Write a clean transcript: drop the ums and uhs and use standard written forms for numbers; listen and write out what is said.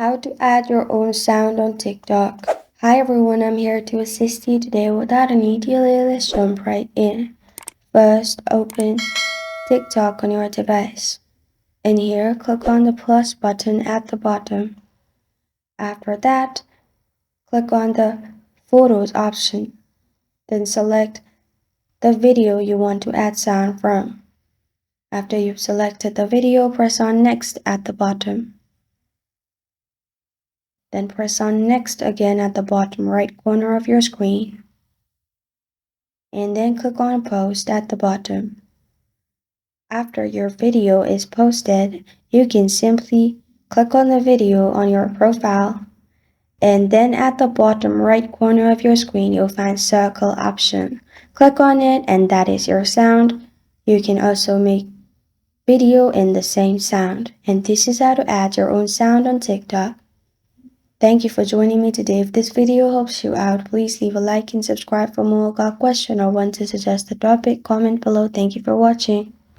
How to add your own sound on TikTok. Hi everyone, I'm here to assist you today. Without any delay, let's jump right in. First, open TikTok on your device. And here, click on the plus button at the bottom. After that, click on the Photos option. Then select the video you want to add sound from. After you've selected the video, press on Next at the bottom. Then press on Next again at the bottom right corner of your screen. And then click on Post at the bottom. After your video is posted, you can simply click on the video on your profile, and then at the bottom right corner of your screen, you'll find circle option. Click on it, and that is your sound. You can also make video in the same sound. And this is how to add your own sound on TikTok. Thank you for joining me today. If this video helps you out, please leave a like and subscribe for more. Got a question or want to suggest a topic? Comment below. Thank you for watching.